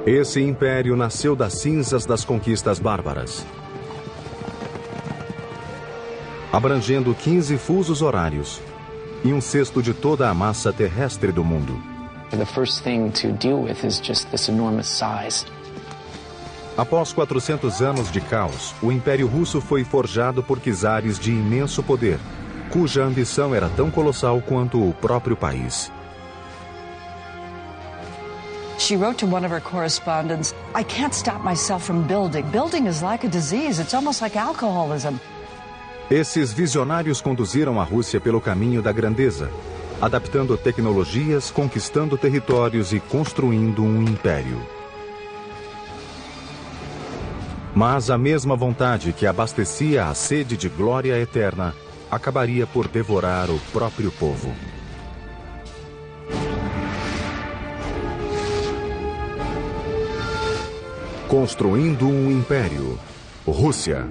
Esse império nasceu das cinzas das conquistas bárbaras, abrangendo 15 fusos horários e um sexto de toda a massa terrestre do mundo. The first thing to deal with is just this enormous size. Após 400 anos de caos, o Império Russo foi forjado por czares de imenso poder, cuja ambição era tão colossal quanto o próprio país. She wrote to one of her correspondents, "I can't stop myself from building. Building is like a disease. It's almost like alcoholism." Esses visionários conduziram a Rússia pelo caminho da grandeza, adaptando tecnologias, conquistando territórios e construindo um império. Mas a mesma vontade que abastecia a sede de glória eterna acabaria por devorar o próprio povo. Construindo um império. Rússia.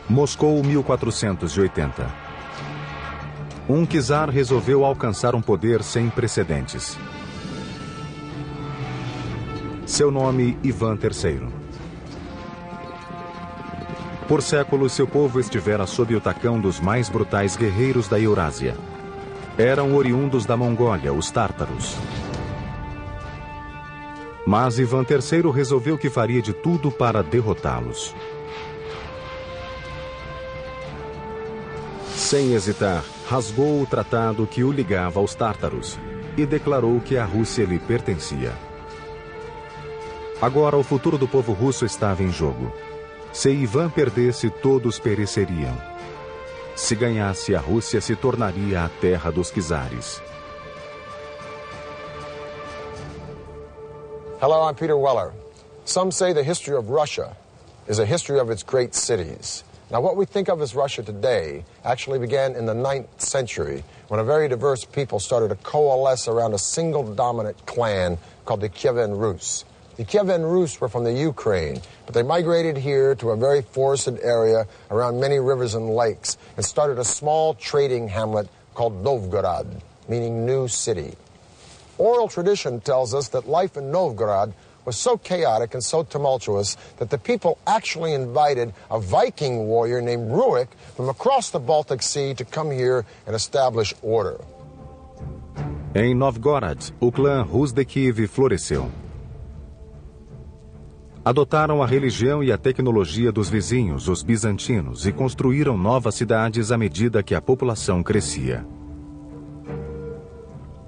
Moscou, 1480. Um czar resolveu alcançar um poder sem precedentes. Seu nome, Ivan III. Por séculos, seu povo estivera sob o tacão dos mais brutais guerreiros da Eurásia. Eram oriundos da Mongólia, os tártaros. Mas Ivan III resolveu que faria de tudo para derrotá-los. Sem hesitar, rasgou o tratado que o ligava aos tártaros e declarou que a Rússia lhe pertencia. Agora o futuro do povo russo estava em jogo. Se Ivan perdesse, todos pereceriam. Se ganhasse, a Rússia se tornaria a terra dos czares. Hello, I'm Peter Weller. Some say the history of Russia is a history of its great cities. Now, what we think of as Russia today actually began in the 9th century when a very diverse people started to coalesce around a single dominant clan called the Kievan Rus. The Kievan Rus were from the Ukraine, but they migrated here to a very forested area around many rivers and lakes and started a small trading hamlet called Novgorod, meaning new city. Oral tradition tells us that life in Novgorod was so chaotic and so tumultuous that the people actually invited a Viking warrior named Rurik from across the Baltic Sea to come here and establish order. Em Novgorod, o clã Rus de Kiev floresceu. Adotaram a religião e a tecnologia dos vizinhos, os bizantinos, e construíram novas cidades à medida que a população crescia.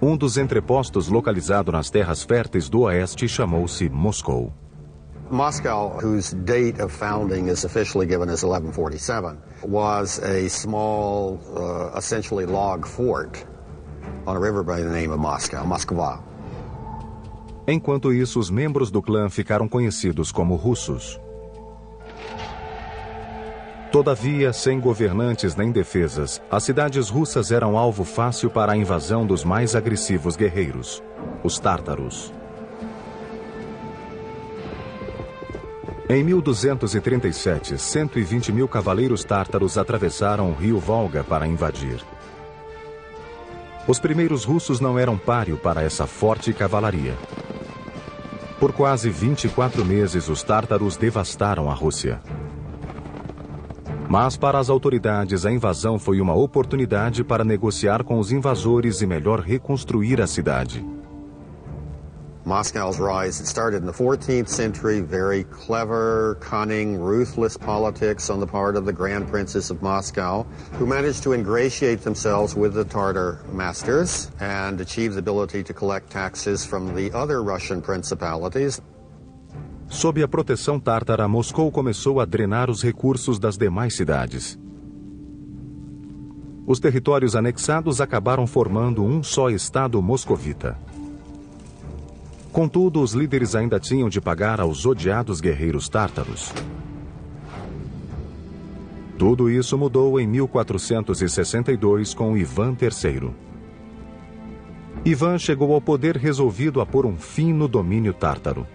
Um dos entrepostos localizado nas terras férteis do oeste chamou-se Moscou. Moscow, whose date of founding is officially given as 1147, was a small, essentially log fort on a river by the name of Moscow, Moskva. Enquanto isso, os membros do clã ficaram conhecidos como russos. Todavia, sem governantes nem defesas, as cidades russas eram alvo fácil para a invasão dos mais agressivos guerreiros, os tártaros. Em 1237, 120 mil cavaleiros tártaros atravessaram o rio Volga para invadir. Os primeiros russos não eram páreo para essa forte cavalaria. Por quase 24 meses, os tártaros devastaram a Rússia. Mas para as autoridades, a invasão foi uma oportunidade para negociar com os invasores e melhor reconstruir a cidade. Moscow's rise started in the 14th century, very clever, cunning, ruthless politics on the part of the Grand Princes of Moscow, who managed to ingratiate themselves with the Tatar masters and achieve the ability to collect taxes from the other Russian principalities. Sob a proteção tártara, Moscou começou a drenar os recursos das demais cidades. Os territórios anexados acabaram formando um só estado moscovita. Contudo, os líderes ainda tinham de pagar aos odiados guerreiros tártaros. Tudo isso mudou em 1462 com Ivan III. Ivan chegou ao poder resolvido a pôr um fim no domínio tártaro.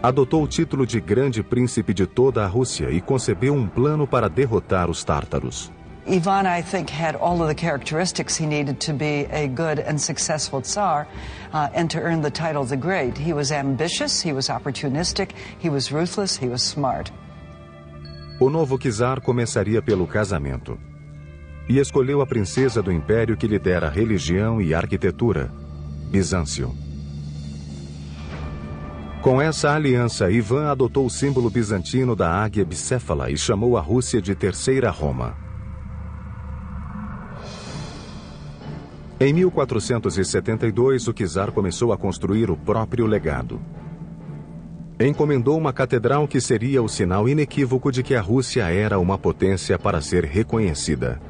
Adotou o título de Grande Príncipe de toda a Rússia e concebeu um plano para derrotar os tártaros. Ivan, I think, had all of the characteristics he needed to be a good and successful Tsar and to earn the title the Great. He was ambitious, he was opportunistic, he was ruthless, he was smart. O novo czar começaria pelo casamento. E escolheu a princesa do império que lhe dera religião e arquitetura, Bizâncio. Com essa aliança, Ivan adotou o símbolo bizantino da águia bicéfala e chamou a Rússia de Terceira Roma. Em 1472, o czar começou a construir o próprio legado. Encomendou uma catedral que seria o sinal inequívoco de que a Rússia era uma potência para ser reconhecida.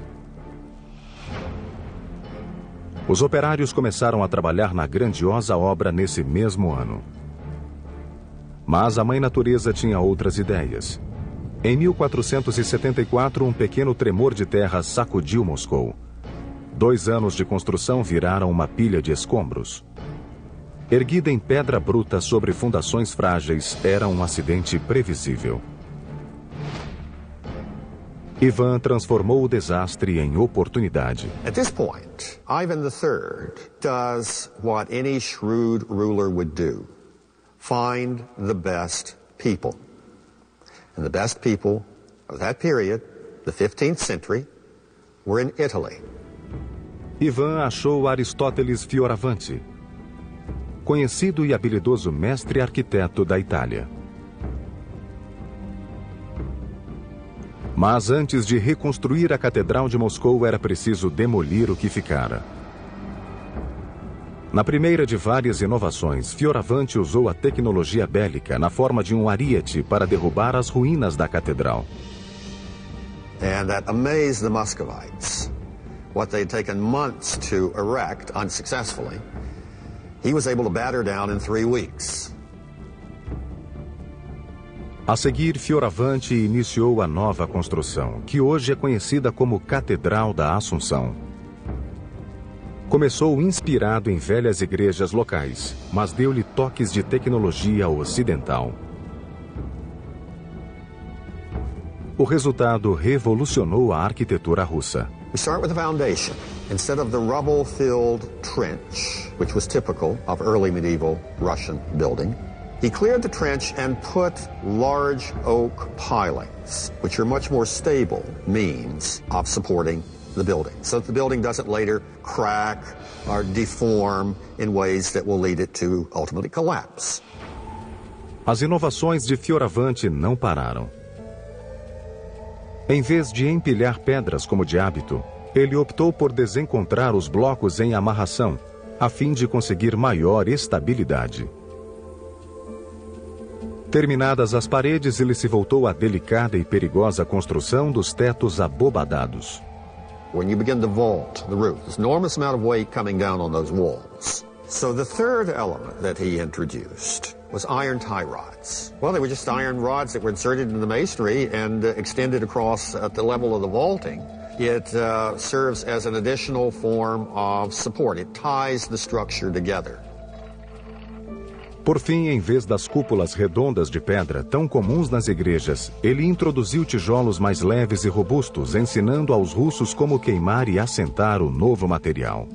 Os operários começaram a trabalhar na grandiosa obra nesse mesmo ano. Mas a Mãe Natureza tinha outras ideias. Em 1474, um pequeno tremor de terra sacudiu Moscou. 2 anos de construção viraram uma pilha de escombros. Erguida em pedra bruta sobre fundações frágeis, era um acidente previsível. Ivan transformou o desastre em oportunidade. At this point, Ivan III does what any shrewd ruler would do. Find the best people. And the best people of that period, the 15th century, were in Italy. Ivan achou Aristóteles Fioravanti, conhecido e habilidoso mestre arquiteto da Itália. Mas antes de reconstruir a Catedral de Moscou, era preciso demolir o que ficara. Na primeira de várias inovações, Fioravanti usou a tecnologia bélica na forma de um ariete para derrubar as ruínas da catedral. And that amazed the Muscovites. What they'd taken months to erect unsuccessfully, he was able to batter down in 3 weeks. A seguir, Fioravanti iniciou a nova construção, que hoje é conhecida como Catedral da Assunção. Começou inspirado em velhas igrejas locais, mas deu-lhe toques de tecnologia ocidental. O resultado revolucionou a arquitetura russa. We start with the foundation. Instead of the rubble-filled trench, which was typical of early medieval Russian building, he cleared the trench and put large oak pilings, which are much more stable means of supporting the building, so that the building doesn't later crack or deform in ways that will lead it to ultimately collapse. As inovações de Fioravanti não pararam. Em vez de empilhar pedras como de hábito, ele optou por desencontrar os blocos em amarração, a fim de conseguir maior estabilidade. Terminadas as paredes, ele se voltou à delicada e perigosa construção dos tetos abobadados. When you begin to vault the roof, there's an enormous amount of weight coming down on those walls. So the third element that he introduced was iron tie rods. Well, they were just iron rods that were inserted into the masonry and extended across at the level of the vaulting. It serves as an additional form of support. It ties the structure together. Por fim, em vez das cúpulas redondas de pedra, tão comuns nas igrejas, ele introduziu tijolos mais leves e robustos, ensinando aos russos como queimar e assentar o novo material.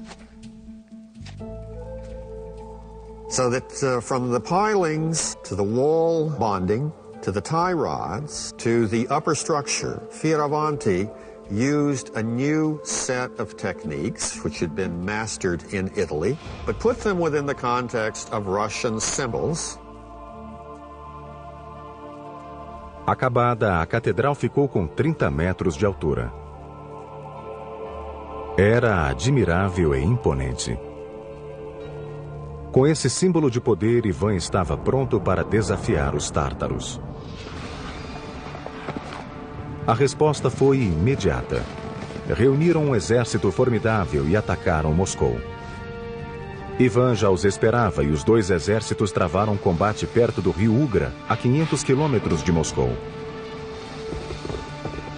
So that from the pilings to the wall bonding, to the tie rods, to the upper structure, Fioravanti used a new set of techniques which had been mastered in Italy, but put them within the context of Russian symbols. Acabada, a catedral ficou com 30 metros de altura. Era admirável e imponente. Com esse símbolo de poder, Ivan estava pronto para desafiar os tártaros. A resposta foi imediata. Reuniram um exército formidável e atacaram Moscou. Ivan já os esperava e os 2 exércitos travaram um combate perto do rio Ugra, a 500 quilômetros de Moscou.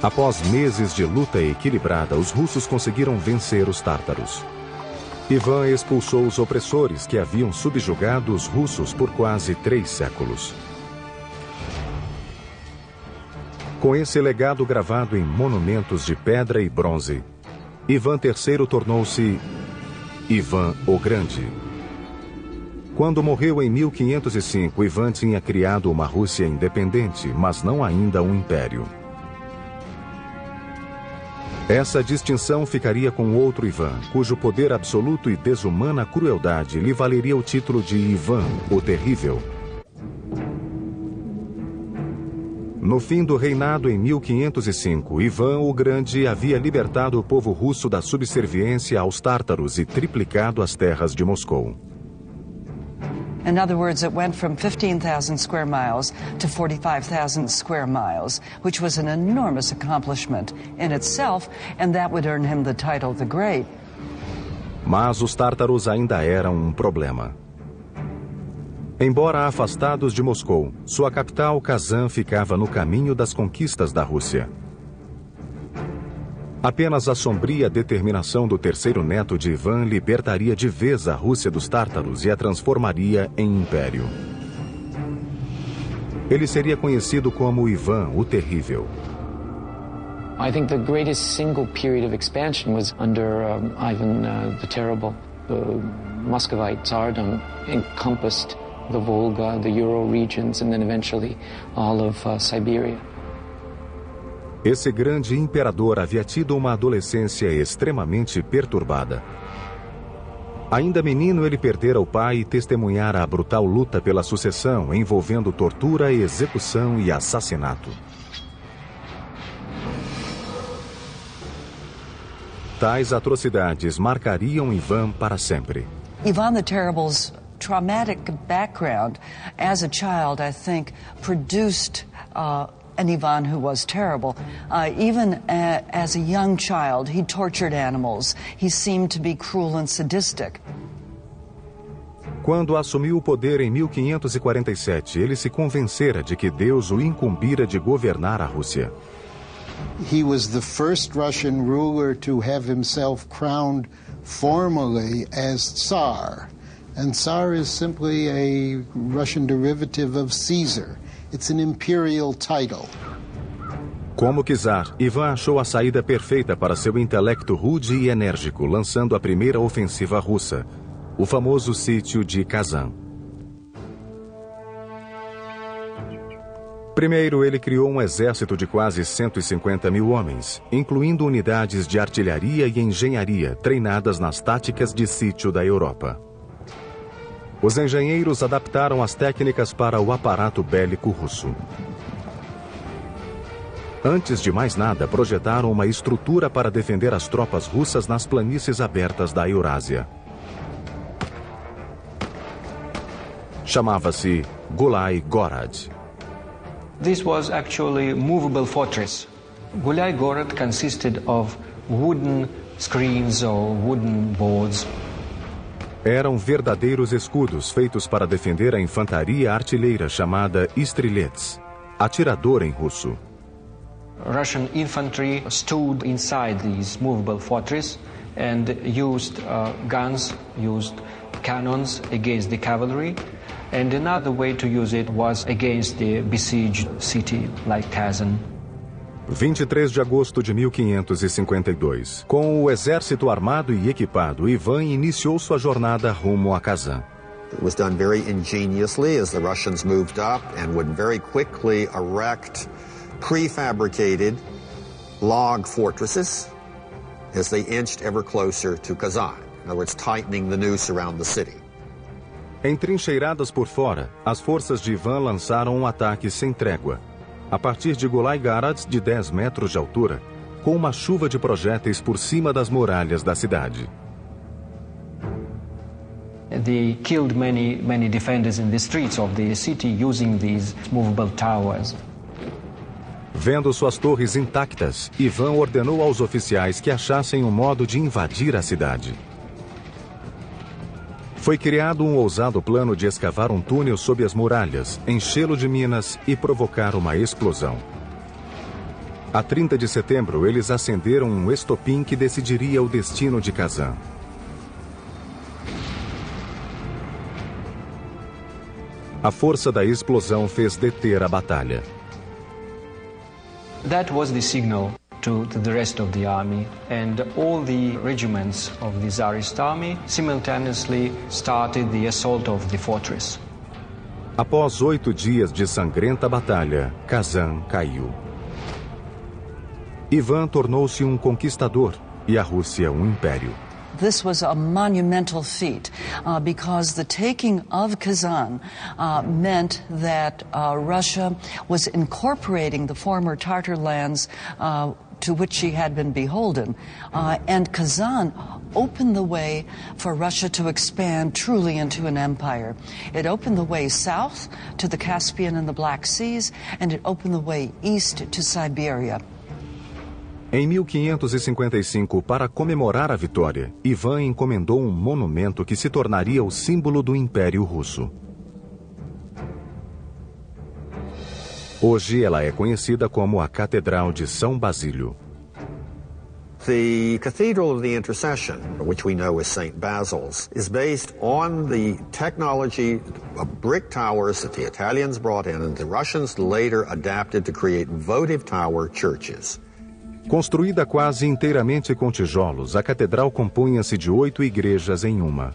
Após meses de luta equilibrada, os russos conseguiram vencer os tártaros. Ivan expulsou os opressores que haviam subjugado os russos por quase 3 séculos. Com esse legado gravado em monumentos de pedra e bronze, Ivan III tornou-se Ivan o Grande. Quando morreu em 1505, Ivan tinha criado uma Rússia independente, mas não ainda um império. Essa distinção ficaria com outro Ivan, cujo poder absoluto e desumana crueldade lhe valeria o título de Ivan o Terrível. No fim do reinado em 1505, Ivan o Grande havia libertado o povo russo da subserviência aos tártaros e triplicado as terras de Moscou. In other words, it went from 15,000 square miles to 45,000 square miles, which was an enormous accomplishment in itself, and that would earn him the title the Great. Mas os tártaros ainda eram um problema. Embora afastados de Moscou, sua capital, Kazan, ficava no caminho das conquistas da Rússia. Apenas a sombria determinação do terceiro neto de Ivan libertaria de vez a Rússia dos tártaros e a transformaria em império. Ele seria conhecido como Ivan o Terrível. I think the greatest single period of expansion was under Ivan the Terrible. The Muscovite Tsardom encompassed the Volga, the Ural regions, and then eventually all of Siberia. Esse grande imperador havia tido uma adolescência extremamente perturbada. Ainda menino, ele perdera o pai e testemunhara a brutal luta pela sucessão, envolvendo tortura, execução e assassinato. Tais atrocidades marcariam Ivan para sempre. Ivan the Terrible's traumatic background as a child, I think, produced an Ivan who was terrible. Even as a young child, he tortured animals. He seemed to be cruel and sadistic. Quando assumiu o poder em 1547, ele se convencera de que Deus o incumbira de governar a Rússia. He was the first Russian ruler to have himself crowned formally as Tsar. And Tsar is simply a Russian derivative of Caesar. It's an imperial title. Como czar, Ivan achou a saída perfeita para seu intelecto rude e enérgico, lançando a primeira ofensiva russa, o famoso sítio de Kazan. Primeiro, ele criou um exército de quase 150 mil homens, incluindo unidades de artilharia e engenharia treinadas nas táticas de sítio da Europa. Os engenheiros adaptaram as técnicas para o aparato bélico russo. Antes de mais nada, projetaram uma estrutura para defender as tropas russas nas planícies abertas da Eurásia. Chamava-se Gulai Gorod. This was actually a movable fortress. Gulai Gorod consisted of wooden screens or wooden boards. Eram verdadeiros escudos feitos para defender a infantaria artilheira chamada Strelets, atirador em russo. Russian infantry stood inside these movable fortress and used guns, used cannons against the cavalry. And another way to use it was against the besieged city like Kazan. 23 de agosto de 1552. Com o exército armado e equipado, Ivan iniciou sua jornada rumo a Kazan. It was done very ingeniously as the Russians moved up and would very quickly erect prefabricated log fortresses as they inched ever closer to Kazan. In other words, tightening the noose around the city. Entrincheiradas por fora, as forças de Ivan lançaram um ataque sem trégua, a partir de Gulai Gorod, de 10 metros de altura, com uma chuva de projéteis por cima das muralhas da cidade. They killed many defenders in the streets of the city using these movable towers. Vendo suas torres intactas, Ivan ordenou aos oficiais que achassem um modo de invadir a cidade. Foi criado um ousado plano de escavar um túnel sob as muralhas, enchê-lo de minas e provocar uma explosão. A 30 de setembro, eles acenderam um estopim que decidiria o destino de Kazan. A força da explosão fez deter a batalha. That was the signal to the rest of the army, and all the regiments of the Tsarist army simultaneously started the assault of the fortress. Após 8 dias de sangrenta batalha, Kazan caiu. Ivan tornou-se um conquistador e a Rússia um império. This was a monumental feat because the taking of Kazan meant that Russia was incorporating the former Tatar lands to which she had been beholden. And Kazan opened the way for Russia to expand truly into an empire. It opened the way south to the Caspian and the Black Seas, and it opened the way east to Siberia. Em 1555, para comemorar a vitória, Ivan encomendou um monumento que se tornaria o símbolo do Império Russo. Hoje ela é conhecida como a Catedral de São Basílio. The Cathedral of the Intercession, which we know as St. Basil's, is based on the technology of brick towers that the Italians brought in and the Russians later adapted to create votive tower churches. Construída quase inteiramente com tijolos, a catedral compunha-se de 8 igrejas em uma.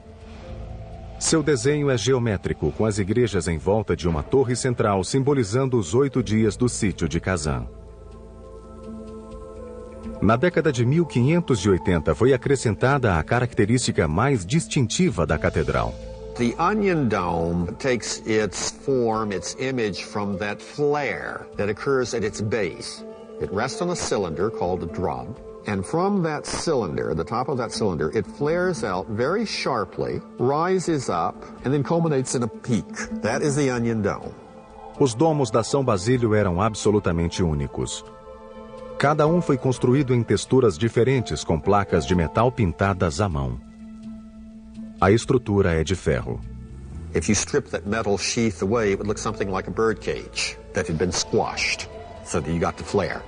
Seu desenho é geométrico, com as igrejas em volta de uma torre central, simbolizando os 8 dias do sítio de Kazan. Na década de 1580 foi acrescentada a característica mais distintiva da catedral. The onion dome takes its form, its image from that flare that occurs at its base. It rests on a cylinder called a drum, and from that cylinder, the top of that cylinder, it flares out very sharply, rises up, and then culminates in a peak. That is the onion dome. Os domos da São Basílio eram absolutamente únicos. Cada um foi construído em texturas diferentes com placas de metal pintadas à mão. A estrutura é de ferro. If you strip that metal sheath away, it would look something like a bird cage that had been squashed, so that you got the flare.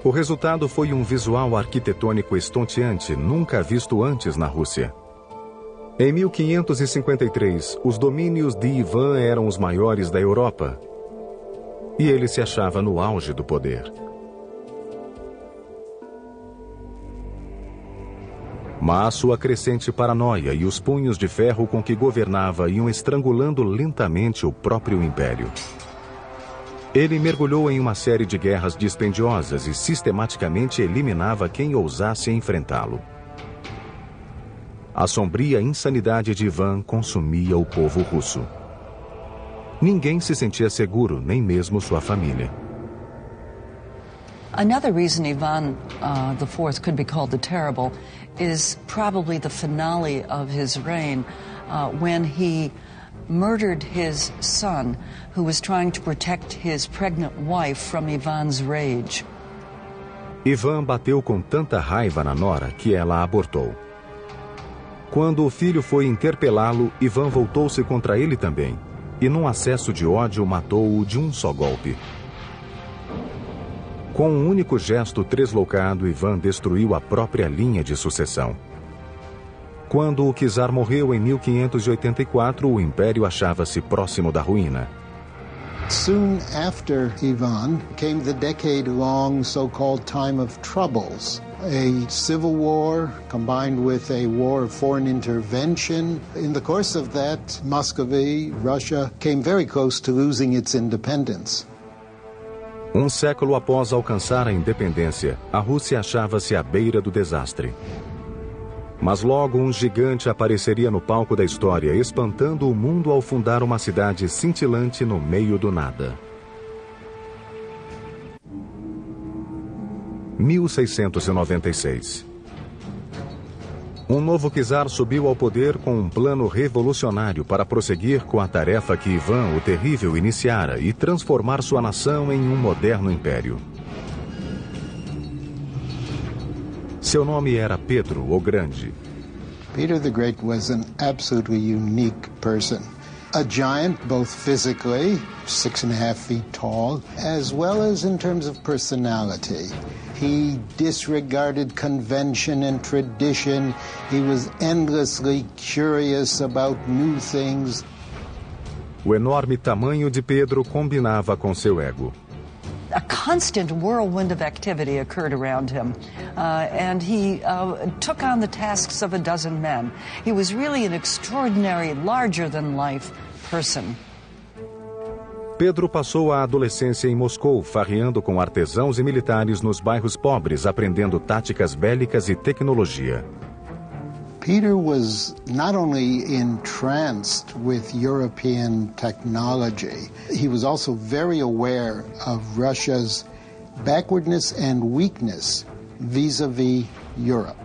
O resultado foi um visual arquitetônico estonteante, nunca visto antes na Rússia. Em 1553, os domínios de Ivan eram os maiores da Europa. E ele se achava no auge do poder. Mas sua crescente paranoia e os punhos de ferro com que governava iam estrangulando lentamente o próprio império. Ele mergulhou em uma série de guerras dispendiosas e sistematicamente eliminava quem ousasse enfrentá-lo. A sombria insanidade de Ivan consumia o povo russo. Ninguém se sentia seguro, nem mesmo sua família. Another reason Ivan IV could be called the Terrible is probably the finale of his reign when he murdered his son, who was trying to protect his pregnant wife from Ivan's rage. Ivan bateu com tanta raiva na nora que ela abortou. Quando o filho foi interpelá-lo, Ivan voltou-se contra ele também, e num acesso de ódio matou-o de um só golpe. Com um único gesto tresloucado, Ivan destruiu a própria linha de sucessão. Quando o czar morreu em 1584, o império achava-se próximo da ruína. Soon after Ivan came the decade-long so-called Time of Troubles, a civil war combined with a war of foreign intervention. In the course of that, Muscovy, Russia, came very close to losing its independence. Um século após alcançar a independência, a Rússia achava-se à beira do desastre. Mas logo um gigante apareceria no palco da história, espantando o mundo ao fundar uma cidade cintilante no meio do nada. 1696. Um novo czar subiu ao poder com um plano revolucionário para prosseguir com a tarefa que Ivan o Terrível iniciara e transformar sua nação em um moderno império. Seu nome era Pedro o Grande. Peter the Great was an absolutely unique person. A giant, both physically, 6.5 feet tall, as well as in terms of personality. He disregarded convention and tradition. He was endlessly curious about new things. O enorme tamanho de Pedro combinava com seu ego. A constant whirlwind of activity occurred around him, and he took on the tasks of a dozen men. He was really an extraordinary, larger-than-life person. Pedro passou a adolescência em Moscou, farreando com artesãos e militares nos bairros pobres, aprendendo táticas bélicas e tecnologia. Peter was not only entranced with European technology, he was also very aware of Russia's backwardness and weakness vis-a-vis Europe.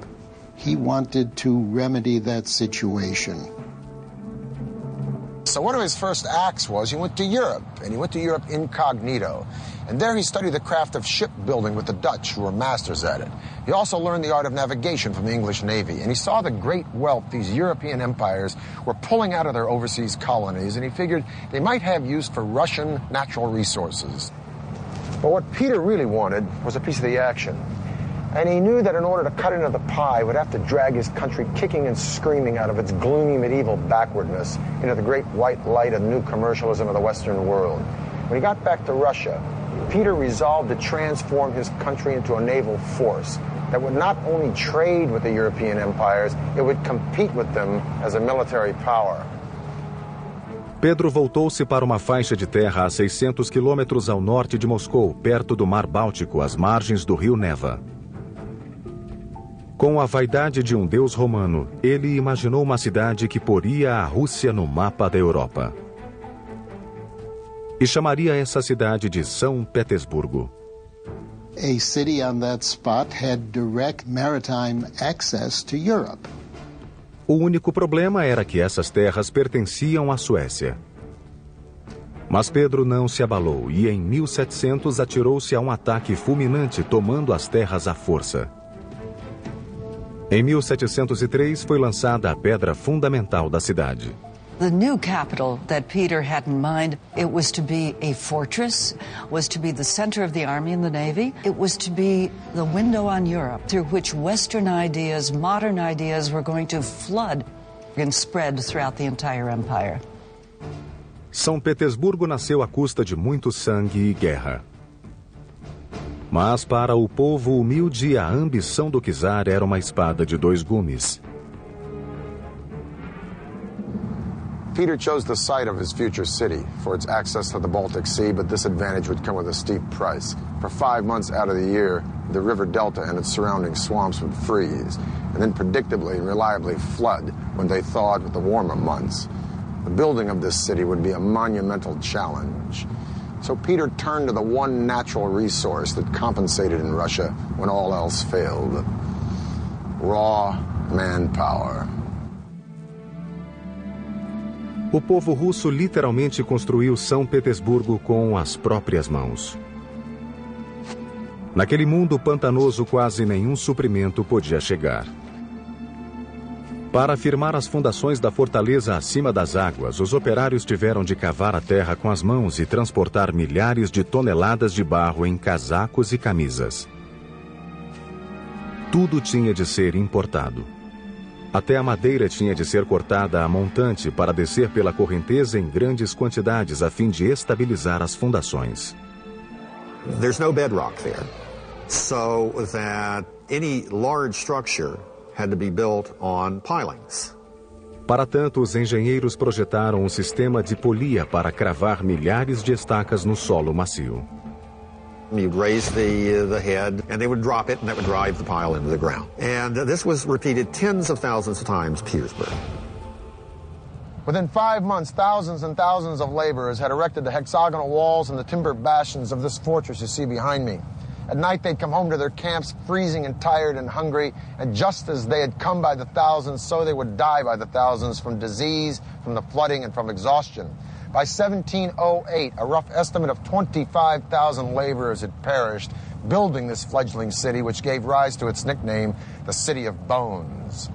He wanted to remedy that situation. So one of his first acts was he went to Europe, and he went to Europe incognito. And there he studied the craft of shipbuilding with the Dutch, who were masters at it. He also learned the art of navigation from the English Navy, and he saw the great wealth these European empires were pulling out of their overseas colonies, and he figured they might have use for Russian natural resources. But what Peter really wanted was a piece of the action. And he knew that in order to cut into the pie, he would have to drag his country kicking and screaming out of its gloomy medieval backwardness into the great white light of new commercialism of the Western world. When he got back to Russia, Peter resolved to transform his country into a naval force that would not only trade with the European empires, it would compete with them as a military power. Pedro voltou-se para uma faixa de terra a 600 quilômetros ao norte de Moscou, perto do Mar Báltico, às margens do rio Neva. Com a vaidade de um deus romano, ele imaginou uma cidade que poria a Rússia no mapa da Europa. E chamaria essa cidade de São Petersburgo. A city on that spot had direct maritime access to Europe. O único problema era que essas terras pertenciam à Suécia. Mas Pedro não se abalou e em 1700 atirou-se a um ataque fulminante, tomando as terras à força. Em 1703 foi lançada a pedra fundamental da cidade. The new capital that Peter had in mind, it was to be a fortress, was to be the center of the army and the navy. It was to be the window on Europe through which Western ideas, modern ideas were going to flood and spread throughout the entire empire. São Petersburgo nasceu à custa de muito sangue e guerra. Mas para o povo humilde, a ambição do czar era uma espada de dois gumes. Peter chose the site of his future city for its access to the Baltic Sea, but this advantage would come with a steep price. For 5 months out of the year, the river delta and its surrounding swamps would freeze, and then predictably and reliably flood when they thawed with the warmer months. The building of this city would be a monumental challenge. So Peter turned to the one natural resource that compensated in Russia when all else failed: raw manpower. O povo russo literalmente construiu São Petersburgo com as próprias mãos. Naquele mundo pantanoso, quase nenhum suprimento podia chegar. Para firmar as fundações da fortaleza acima das águas, os operários tiveram de cavar a terra com as mãos e transportar milhares de toneladas de barro em casacos e camisas. Tudo tinha de ser importado. Até a madeira tinha de ser cortada a montante para descer pela correnteza em grandes quantidades a fim de estabilizar as fundações. There's no bedrock there, so that any large structure had to be built on pilings. Para tanto, os engenheiros projetaram um sistema de polia para cravar milhares de estacas no solo macio. You'd raise the head, and they would drop it, and that would drive the pile into the ground. And this was repeated tens of thousands of times in Petersburg. Within 5 months, thousands and thousands of laborers had erected the hexagonal walls and the timber bastions of this fortress you see behind me. At night, they'd come home to their camps freezing and tired and hungry, and just as they had come by the thousands, so they would die by the thousands from disease, from the flooding, and from exhaustion. By 1708, a rough estimate of 25,000 laborers had perished building this fledgling city, which gave rise to its nickname, the City of Bones.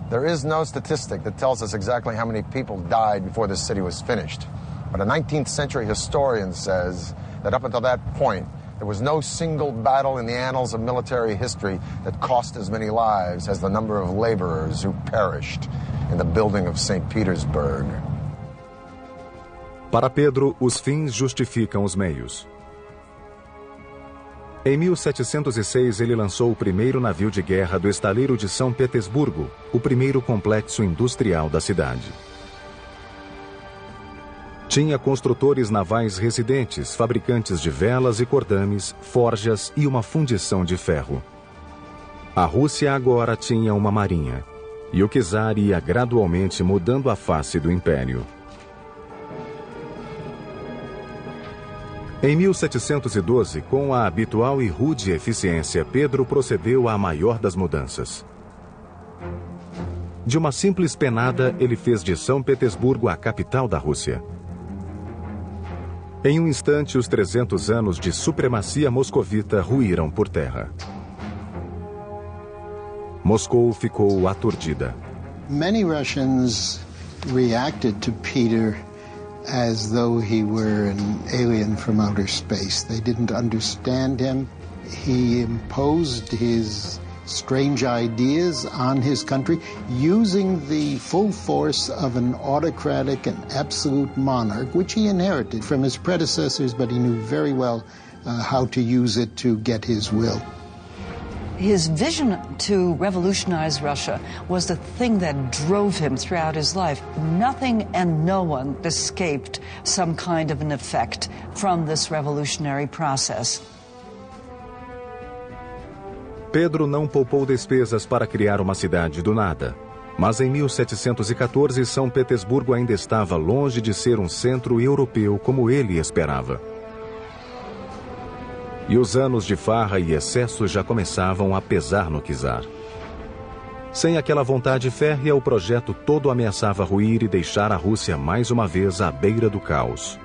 There is no statistic that tells us exactly how many people died before this city was finished, but a 19th century historian says that up until that point, there was no single battle in the annals of military history that cost as many lives as the number of laborers who perished in the building of St. Petersburg. Para Pedro, os fins justificam os meios. Em 1706, ele lançou o primeiro navio de guerra do estaleiro de São Petersburgo, o primeiro complexo industrial da cidade. Tinha construtores navais residentes, fabricantes de velas e cordames, forjas e uma fundição de ferro. A Rússia agora tinha uma marinha, e o czar ia gradualmente mudando a face do império. Em 1712, com a habitual e rude eficiência, Pedro procedeu à maior das mudanças. De uma simples penada, ele fez de São Petersburgo a capital da Rússia. Em um instante, os 300 anos de supremacia moscovita ruíram por terra. Moscou ficou aturdida. Many Russians reacted to Peter as though he were an alien from outer space. They didn't understand him. He imposed his strange ideas on his country, using the full force of an autocratic and absolute monarch, which he inherited from his predecessors, but he knew very well how to use it to get his will. His vision to revolutionize Russia was the thing that drove him throughout his life. Nothing and no one escaped some kind of an effect from this revolutionary process. Pedro não poupou despesas para criar uma cidade do nada. Mas em 1714, São Petersburgo ainda estava longe de ser um centro europeu como ele esperava. E os anos de farra e excesso já começavam a pesar no czar. Sem aquela vontade férrea, o projeto todo ameaçava ruir e deixar a Rússia mais uma vez à beira do caos.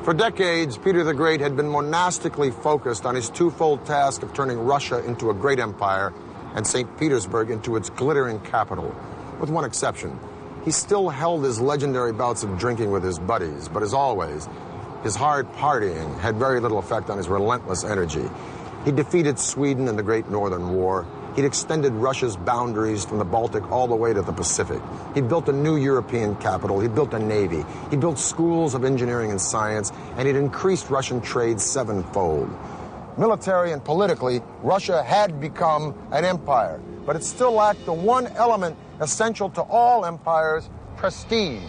For decades, Peter the Great had been monastically focused on his twofold task of turning Russia into a great empire and St. Petersburg into its glittering capital, with one exception. He still held his legendary bouts of drinking with his buddies, but as always, his hard partying had very little effect on his relentless energy. He defeated Sweden in the Great Northern War. He'd extended Russia's boundaries from the Baltic all the way to the Pacific. He'd built a new European capital. He'd built a navy. He built schools of engineering and science, and he'd increased Russian trade sevenfold. Military and politically, Russia had become an empire, but it still lacked the one element essential to all empires, prestige.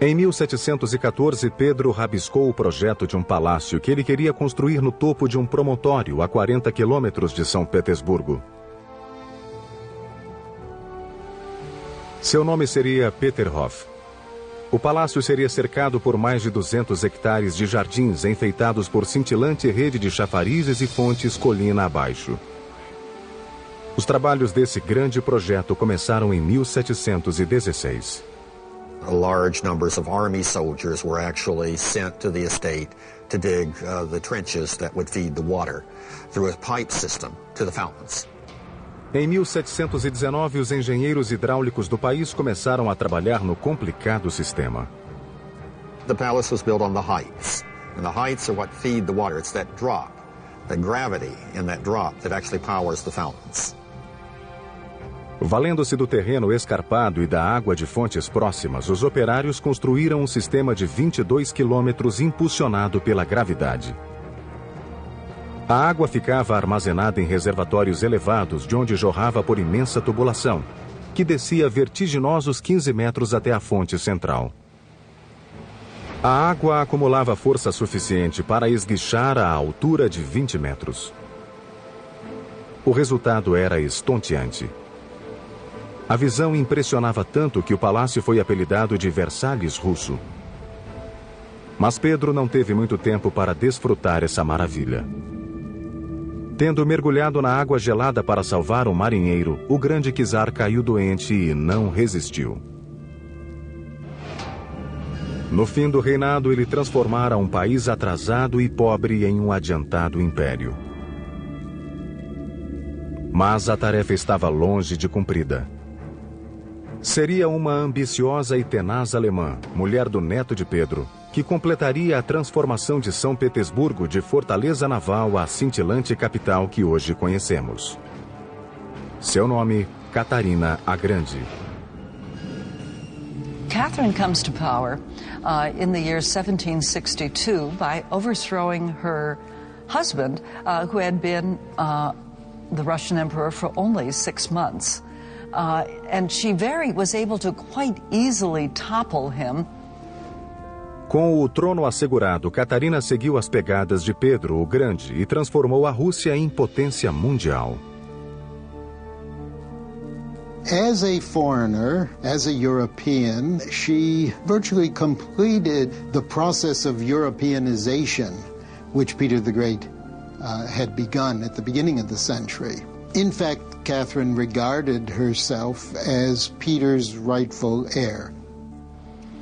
Em 1714, Pedro rabiscou o projeto de um palácio que ele queria construir no topo de um promontório a 40 quilômetros de São Petersburgo. Seu nome seria Peterhof. O palácio seria cercado por mais de 200 hectares de jardins enfeitados por cintilante rede de chafarizes e fontes colina abaixo. Os trabalhos desse grande projeto começaram em 1716. Large numbers of army soldiers were actually sent to the estate to dig the trenches that would feed the water through a pipe system to the fountains. Em 1719, os engenheiros hidráulicos do país começaram a trabalhar no complicado sistema. The palace was built on the heights, and the heights are what feed the water. It's that drop, the gravity in that drop that actually powers the fountains. Valendo-se do terreno escarpado e da água de fontes próximas, os operários construíram um sistema de 22 quilômetros impulsionado pela gravidade. A água ficava armazenada em reservatórios elevados, de onde jorrava por imensa tubulação, que descia vertiginosos 15 metros até a fonte central. A água acumulava força suficiente para esguichar a altura de 20 metros. O resultado era estonteante. A visão impressionava tanto que o palácio foi apelidado de Versalhes russo. Mas Pedro não teve muito tempo para desfrutar essa maravilha. Tendo mergulhado na água gelada para salvar um marinheiro, o grande czar caiu doente e não resistiu. No fim do reinado, ele transformara um país atrasado e pobre em um adiantado império. Mas a tarefa estava longe de cumprida. Seria uma ambiciosa e tenaz alemã, mulher do neto de Pedro, que completaria a transformação de São Petersburgo de fortaleza naval à cintilante capital que hoje conhecemos. Seu nome, Catarina a Grande. Catherine comes to power in the year 1762 by overthrowing her husband, who had been the Russian emperor for only 6 months. And she was able to quite easily topple him. Com o trono assegurado, Catarina seguiu as pegadas de Pedro o Grande e transformou a Rússia em potência mundial. As a foreigner, as a European, she virtually completed the process of Europeanization, which Peter the Great had begun at the beginning of the century. In fact, Catherine regarded herself as Peter's rightful heir.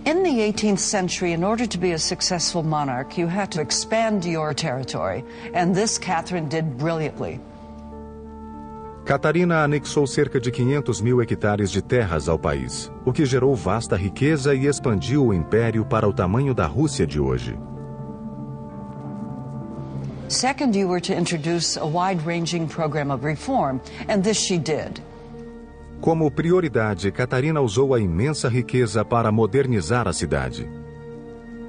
In the 18th century, in order to be a successful monarch, you had to expand your territory, and this Catherine did brilliantly. Catarina anexou cerca de 500 mil hectares de terras ao país, o que gerou vasta riqueza e expandiu o império para o tamanho da Rússia de hoje. Second, you were to introduce a wide-ranging program of reform, and this she did. Como prioridade, Catarina usou a imensa riqueza para modernizar a cidade.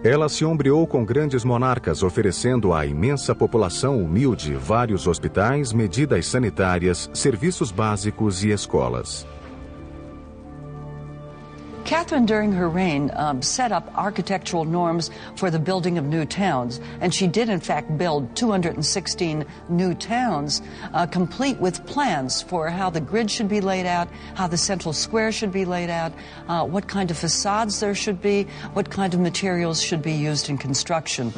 Ela se ombreou com grandes monarcas, oferecendo à imensa população humilde vários hospitais, medidas sanitárias, serviços básicos e escolas. Catherine, during her reign, set up architectural norms for the building of new towns, and she did, in fact, build 216 new towns, complete with plans for how the grid should be laid out, how the central square should be laid out, what kind of facades there should be, what kind of materials should be used in construction.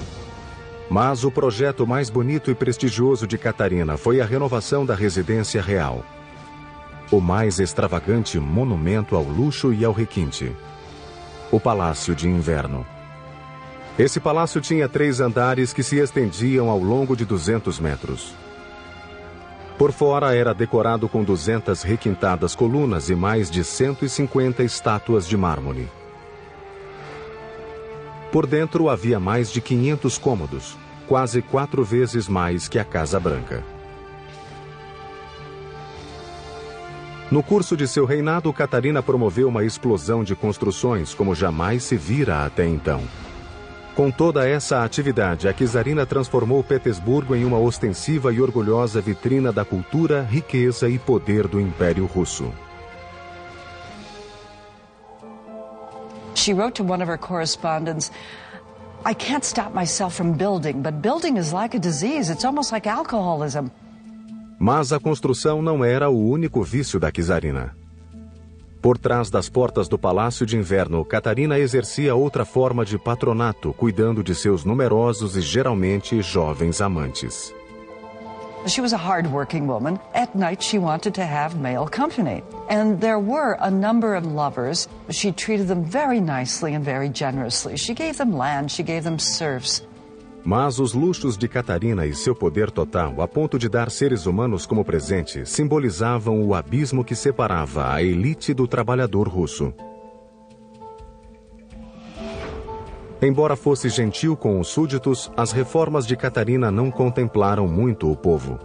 Mas o projeto mais bonito e prestigioso de Catarina foi a renovação da residência real. O mais extravagante monumento ao luxo e ao requinte. O Palácio de Inverno. Esse palácio tinha 3 andares que se estendiam ao longo de 200 metros. Por fora era decorado com 200 requintadas colunas e mais de 150 estátuas de mármore. Por dentro havia mais de 500 cômodos, quase 4 vezes mais que a Casa Branca. No curso de seu reinado, Catarina promoveu uma explosão de construções como jamais se vira até então. Com toda essa atividade, a czarina transformou Petersburgo em uma ostensiva e orgulhosa vitrina da cultura, riqueza e poder do Império Russo. She wrote to one of her correspondents, "I can't stop myself from building, but building is like a disease. It's almost like alcoholism." Mas a construção não era o único vício da czarina. Por trás das portas do Palácio de Inverno, Catarina exercia outra forma de patronato, cuidando de seus numerosos e geralmente jovens amantes. She was a hard-working woman. At night, she wanted to have male company. And there were a number of lovers. She treated them very nicely and very generously. She gave them land, she gave them serfs. Mas os luxos de Catarina e seu poder total, a ponto de dar seres humanos como presente, simbolizavam o abismo que separava a elite do trabalhador russo. Embora fosse gentil com os súditos, as reformas de Catarina não contemplaram muito o povo.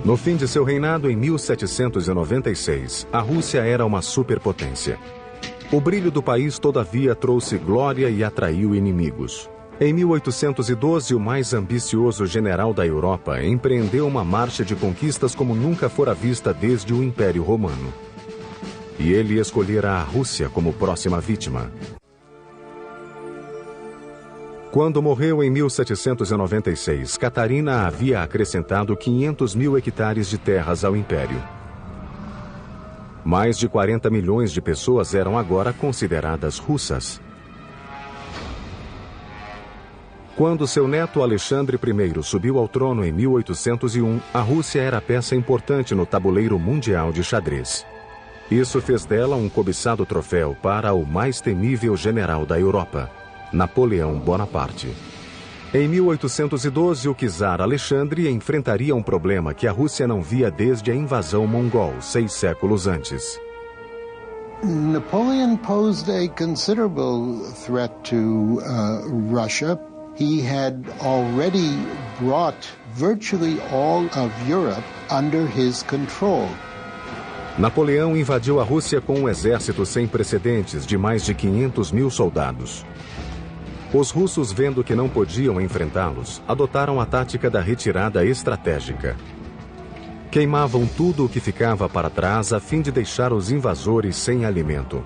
No fim de seu reinado, em 1796, a Rússia era uma superpotência. O brilho do país, todavia, trouxe glória e atraiu inimigos. Em 1812, o mais ambicioso general da Europa empreendeu uma marcha de conquistas como nunca fora vista desde o Império Romano. E ele escolhera a Rússia como próxima vítima. Quando morreu em 1796, Catarina havia acrescentado 500 mil hectares de terras ao Império. Mais de 40 milhões de pessoas eram agora consideradas russas. Quando seu neto Alexandre I subiu ao trono em 1801, a Rússia era peça importante no tabuleiro mundial de xadrez. Isso fez dela um cobiçado troféu para o mais temível general da Europa, Napoleão Bonaparte. Em 1812, o czar Alexandre enfrentaria um problema que a Rússia não via desde a invasão mongol, 6 séculos antes. Napoleon posed a considerable threat to Russia. He had already brought virtually all of Europe under his control. Napoleão invadiu a Rússia com um exército sem precedentes de mais de 500 mil soldados. Os russos, vendo que não podiam enfrentá-los, adotaram a tática da retirada estratégica. Queimavam tudo o que ficava para trás a fim de deixar os invasores sem alimento.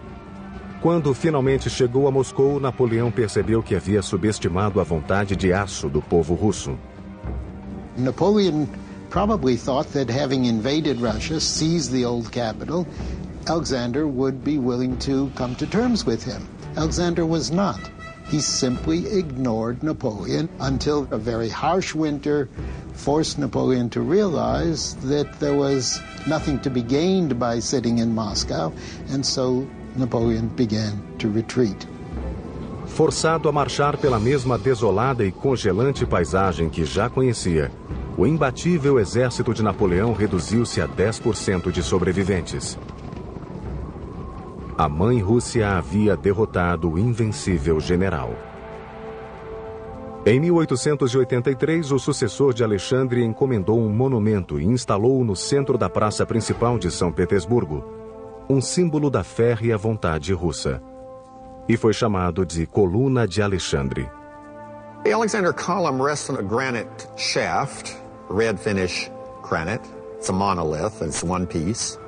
Quando finalmente chegou a Moscou, Napoleão percebeu que havia subestimado a vontade de aço do povo russo. Napoleon probably thought that having invaded Russia, seized the old capital, Alexander would be willing to come to terms with him. Alexander was not. He simply ignored Napoleon until a very harsh winter forced Napoleon to realize that there was nothing to be gained by sitting in Moscow, and so Napoleon began to retreat. Forçado a marchar pela mesma desolada e congelante paisagem que já conhecia, o imbatível exército de Napoleão reduziu-se a 10% de sobreviventes. A mãe Rússia havia derrotado o invencível general. Em 1883, o sucessor de Alexandre encomendou um monumento e instalou-o no centro da praça principal de São Petersburgo, um símbolo da férrea vontade russa. E foi chamado de Coluna de Alexandre. The Alexander Column rests on a granite shaft, red Finnish granite. It's a monolith, it's one piece.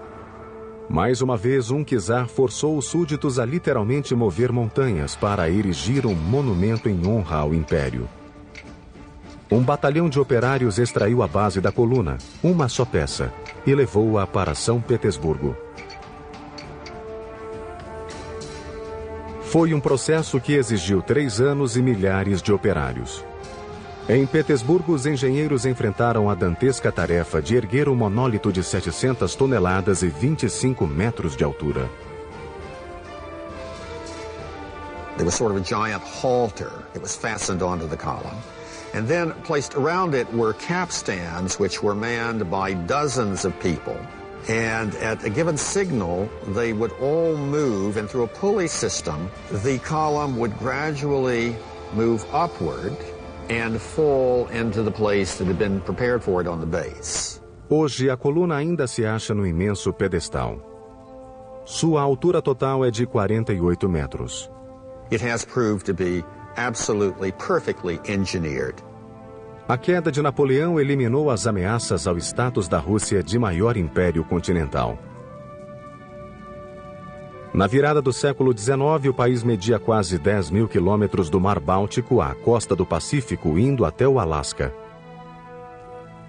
Mais uma vez, um czar forçou os súditos a literalmente mover montanhas para erigir um monumento em honra ao império. Um batalhão de operários extraiu a base da coluna, uma só peça, e levou-a para São Petersburgo. Foi um processo que exigiu 3 anos e milhares de operários. Em Petersburgo, os engenheiros enfrentaram a dantesca tarefa de erguer um monólito de 700 toneladas e 25 metros de altura. There was sort of a giant halter. It was fastened onto the column. And then placed around it were capstans, which were manned by dozens of people. And at a given signal, they would all move, and through a pulley system, the column would gradually move upward and fall into the place that had been prepared for it on the base. Hoje, a coluna ainda se acha no imenso pedestal. Sua altura total é de 48 metros. It has proved to be absolutely perfectly engineered. A queda de Napoleão eliminou as ameaças ao status da Rússia de maior império continental. Na virada do século XIX, o país media quase 10 mil quilômetros do Mar Báltico à costa do Pacífico, indo até o Alasca.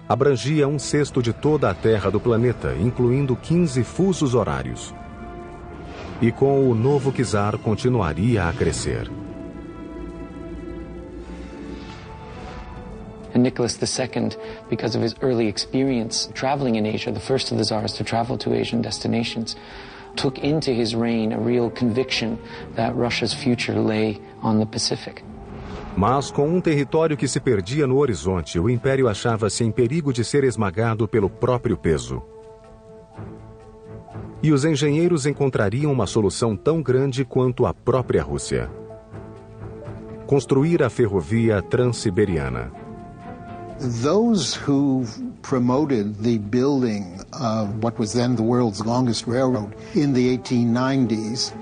Abrangia 1/6 de toda a terra do planeta, incluindo 15 fusos horários. E com o novo czar continuaria a crescer. And Nicholas II, because of his early experience traveling in Asia, the first of the czars to travel to Asian destinations, took into his reign a real conviction that Russia's future lay on the Pacific. Mas com um território que se perdia no horizonte, o império achava-se em perigo de ser esmagado pelo próprio peso. E os engenheiros encontrariam uma solução tão grande quanto a própria Rússia: construir a ferrovia Transiberiana. Those who promoted the building of what was then the world's longest railroad in the 1890s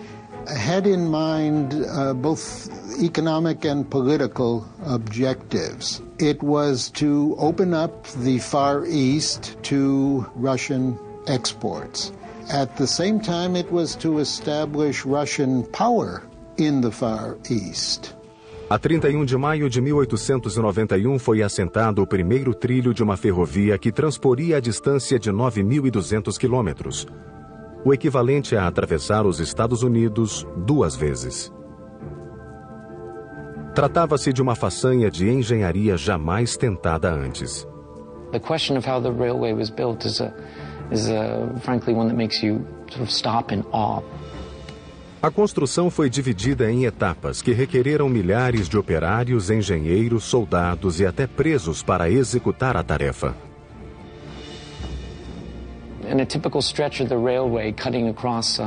had in mind both economic and political objectives. It was to open up the Far East to Russian exports. At the same time, it was to establish Russian power in the Far East. A 31 de maio de 1891 foi assentado o primeiro trilho de uma ferrovia que transporia a distância de 9.200 quilômetros, o equivalente a atravessar os Estados Unidos 2 vezes. Tratava-se de uma façanha de engenharia jamais tentada antes. The question of how the railway was built is frankly one that makes you sort of stop in awe. A construção foi dividida em etapas que requereram milhares de operários, engenheiros, soldados e até presos para executar a tarefa. In a typical stretch of the railway cutting across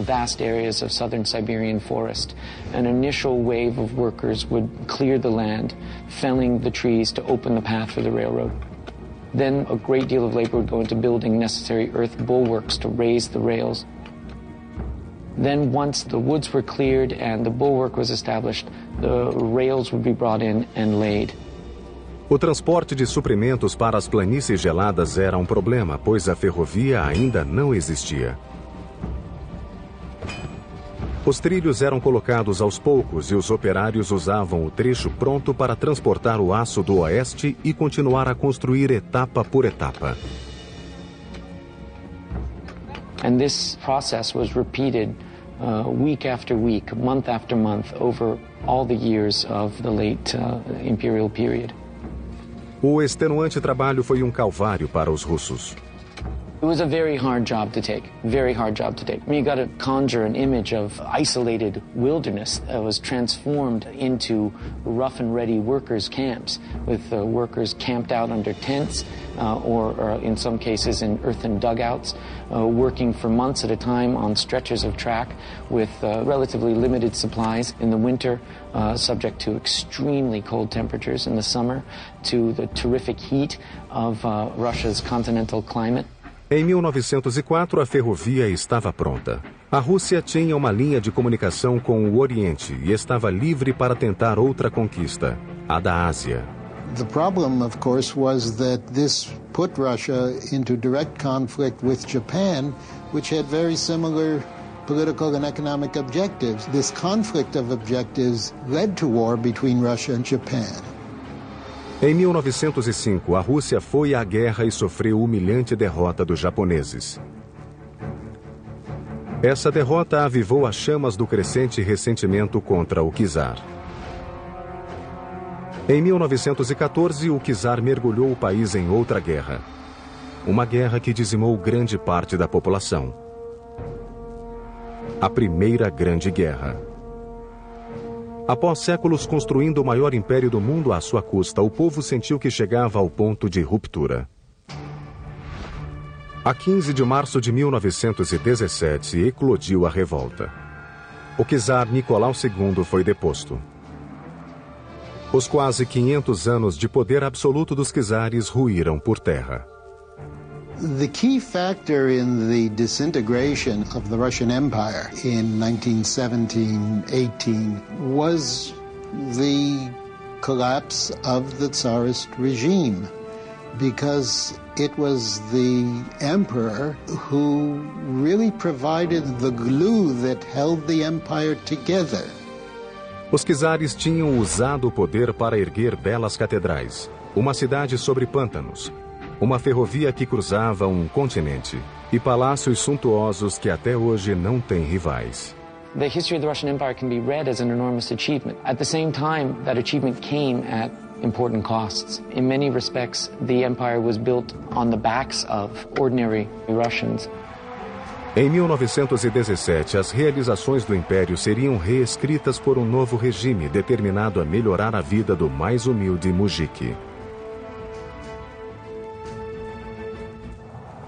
vast areas of southern Siberian forest, an initial wave of workers would clear the land, felling the trees to open the path for the railroad. Then a great deal of labor would go into building necessary earth bulwarks to raise the rails. Then once the woods were cleared and the bulwark was established, the rails would be brought in and laid. O transporte de suprimentos para as planícies geladas era um problema, pois a ferrovia ainda não existia. Os trilhos eram colocados aos poucos e os operários usavam o trecho pronto para transportar o aço do oeste e continuar a construir etapa por etapa. And this process was repeated week after week, month after month, over all the years of the late imperial period. O extenuante trabalho foi um calvário para os russos. It was a very hard job to take, very hard job to take. I mean, you got to conjure an image of isolated wilderness that was transformed into rough and ready workers' camps with workers camped out under tents or in some cases in earthen dugouts, working for months at a time on stretches of track with relatively limited supplies in the winter, subject to extremely cold temperatures in the summer, to the terrific heat of Russia's continental climate. Em 1904, a ferrovia estava pronta. A Rússia tinha uma linha de comunicação com o Oriente e estava livre para tentar outra conquista, a da Ásia. The problem, of course, was that this put Russia into direct conflict with Japan, which had very similar political and economic objectives. This conflict of objectives led to war between Russia and Japan. Em 1905, a Rússia foi à guerra e sofreu humilhante derrota dos japoneses. Essa derrota avivou as chamas do crescente ressentimento contra o czar. Em 1914, o czar mergulhou o país em outra guerra. Uma guerra que dizimou grande parte da população. A Primeira Grande Guerra. Após séculos construindo o maior império do mundo à sua custa, o povo sentiu que chegava ao ponto de ruptura. A 15 de março de 1917, eclodiu a revolta. O czar Nicolau II foi deposto. Os quase 500 anos de poder absoluto dos czares ruíram por terra. The key factor in the disintegration of the Russian Empire in 1917-18 was the collapse of the Tsarist regime, because it was the emperor who really provided the glue that held the empire together. Os czares tinham usado o poder para erguer belas catedrais, uma cidade sobre pântanos, uma ferrovia que cruzava um continente e palácios suntuosos que até hoje não têm rivais. The history of the Russian Empire can be read as an enormous achievement. At the same time, that achievement came at important costs. In many respects, the empire was built on the backs of ordinary Russians. Em 1917, as realizações do Império seriam reescritas por um novo regime determinado a melhorar a vida do mais humilde mujiki.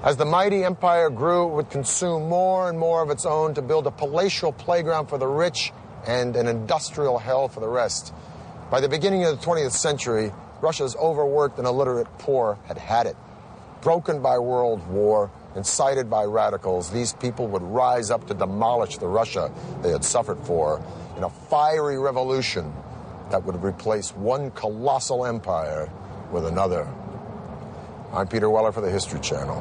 As the mighty empire grew, it would consume more and more of its own to build a palatial playground for the rich and an industrial hell for the rest. By the beginning of the 20th century, Russia's overworked and illiterate poor had had it. Broken by world war, incited by radicals, these people would rise up to demolish the Russia they had suffered for in a fiery revolution that would replace one colossal empire with another. I'm Peter Weller for the History Channel.